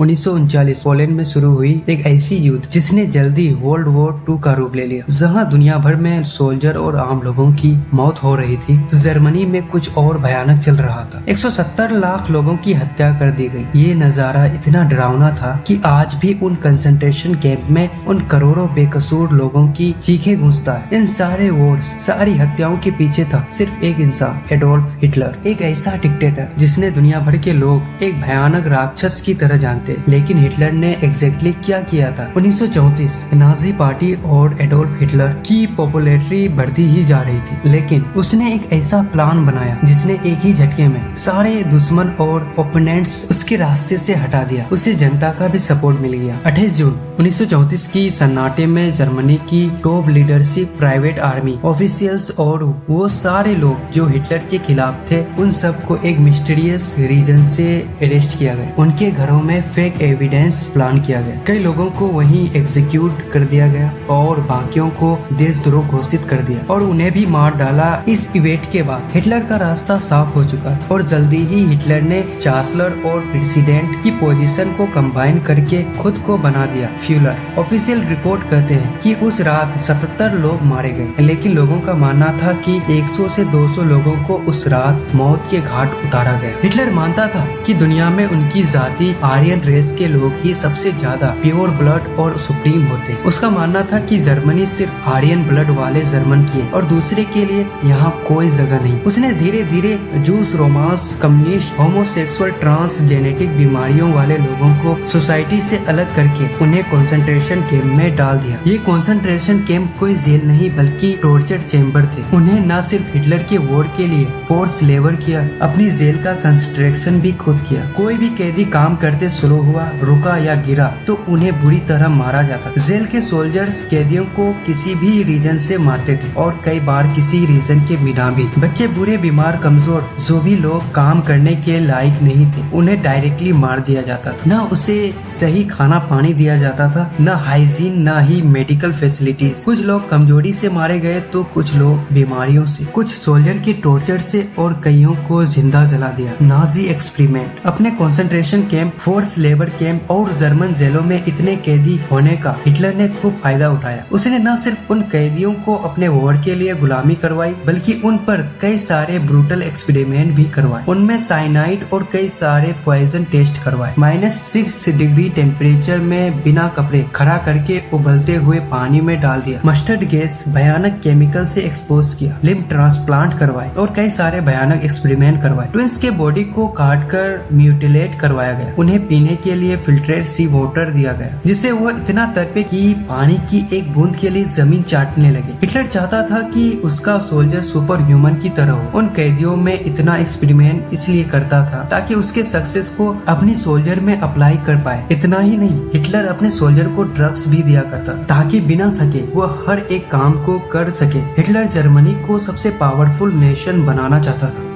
1939 Poland में शुरू हुई एक ऐसी युद्ध जिसने जल्दी वर्ल्ड वॉर 2 का रूप ले लिया, जहां दुनिया भर में सोल्जर और आम लोगों की मौत हो रही थी। जर्मनी में कुछ और भयानक चल रहा था। 170 लाख लोगों की हत्या कर दी गई। ये नजारा इतना डरावना था कि आज भी उन कंसंट्रेशन कैंप में उन करोड़ों बेकसूर लोगों की चीखें गूंजता है। इन सारे वॉर्स, सारी हत्याओं के पीछे था सिर्फ एक इंसान, एडोल्फ हिटलर, एक ऐसा डिक्टेटर जिसने दुनिया भर के लोग एक भयानक राक्षस की तरह जानते। लेकिन हिटलर ने एग्जैक्टली क्या किया था? 1934 नाजी पार्टी और एडोल्फ हिटलर की पॉपुलैरिटी बढ़ती ही जा रही थी, लेकिन उसने एक ऐसा प्लान बनाया जिसने एक ही झटके में सारे दुश्मन और ओपोनेंट्स उसके रास्ते से हटा दिया। उसे जनता का भी सपोर्ट मिल गया। 28 जून 1934 की सन्नाटे में जर्मनी की top leadership, private army officials और वो सारे लोग जो हिटलर के खिलाफ थे, उन सबको एक मिस्टीरियस रीजन से अरेस्ट किया गया। उनके घरों में फेक एविडेंस प्लान किया गया। कई लोगों को वहीं एग्जीक्यूट कर दिया गया और बाकियों को देशद्रोह घोषित कर दिया और उन्हें भी मार डाला। इस इवेंट के बाद हिटलर का रास्ता साफ हो चुका था और जल्दी ही हिटलर ने चांसलर और प्रेसिडेंट की पोजीशन को कंबाइन करके खुद को बना दिया फ्यूलर। ऑफिशियल रिपोर्ट कहते हैं कि उस रात 77 लोग मारे गए, लेकिन लोगों का मानना था कि 100 से 200 लोगों को उस रात मौत के घाट उतारा गया। हिटलर मानता था कि दुनिया में उनकी जाति आर्यन रेस के लोग ही सबसे ज्यादा प्योर ब्लड और सुप्रीम होते। उसका मानना था कि जर्मनी सिर्फ आर्यन ब्लड वाले जर्मन की है और दूसरे के लिए यहाँ कोई जगह नहीं। उसने धीरे धीरे Jews, Romans, communist, homosexual, trans genetic बीमारियों वाले लोगों को सोसाइटी से अलग करके उन्हें कंसंट्रेशन कैंप में डाल दिया। ये कंसंट्रेशन कैंप कोई जेल नहीं बल्कि टॉर्चर चेंबर थे। उन्हें न सिर्फ हिटलर के वोट के लिए फोर्स लेबर किया, अपनी जेल का कंस्ट्रक्शन भी खुद किया। कोई भी कैदी काम करते स्लो हुआ, रुका या गिरा तो उन्हें बुरी तरह मारा जाता। जेल के सोल्जर्स कैदियों को किसी भी रीजन से मारते थे और कई बार किसी रीजन के बिना भी। बच्चे, बूढ़े, बीमार, कमजोर, जो भी लोग काम करने के लायक नहीं थे, उन्हें डायरेक्टली मार दिया जाता था। न उसे सही खाना पानी दिया जाता था, न हाइजीन, न ही मेडिकल फैसिलिटीज। कुछ लोग कमजोरी से मारे गए तो कुछ लोग बीमारियों से, कुछ सोल्जर के टॉर्चर से और कईयों को जिंदा जला दिया। Nazi experiment. अपने concentration camp, force labour camp और जर्मन जेलों में इतने कैदी होने का हिटलर ने खूब फायदा उठाया। उसने न सिर्फ उन कैदियों को अपने वॉर के लिए गुलामी करवाई, बल्कि उन पर कई सारे ब्रूटल एक्सपेरिमेंट भी करवाए। उनमें साइनाइड और कई सारे पॉइजन टेस्ट करवाए। -6 डिग्री टेम्परेचर में बिना कपड़े खड़ा करके उबलते हुए पानी में डाल दिया। मस्टर्ड गैस, भयानक केमिकल से एक्सपोज किया। लिम्फ ट्रांसप्लांट करवाए और कई सारे भयानक एक्सपेरिमेंट करवाए। ट्विंस के बॉडी को काट कर म्यूटिलेट करवाया गया। उन्हें पीने के लिए फिल्टरेट सी वाटर दिया गया, जिससे वो इतना तड़पे कि पानी की एक बूंद के लिए जमीन चाटने लगे। हिटलर चाहता था कि उसका सोल्जर सुपर ह्यूमन की तरह हो। उन कैदियों में इतना एक्सपेरिमेंट इसलिए करता था ताकि उसके सक्सेस को अपनी सोल्जर में अप्लाई कर पाए। इतना ही नहीं, हिटलर अपने सोल्जर को ड्रग्स भी दिया करता ताकि बिना थके वो हर एक काम को कर सके। हिटलर जर्मनी को सबसे पावरफुल नेशन बनाना चाहता था।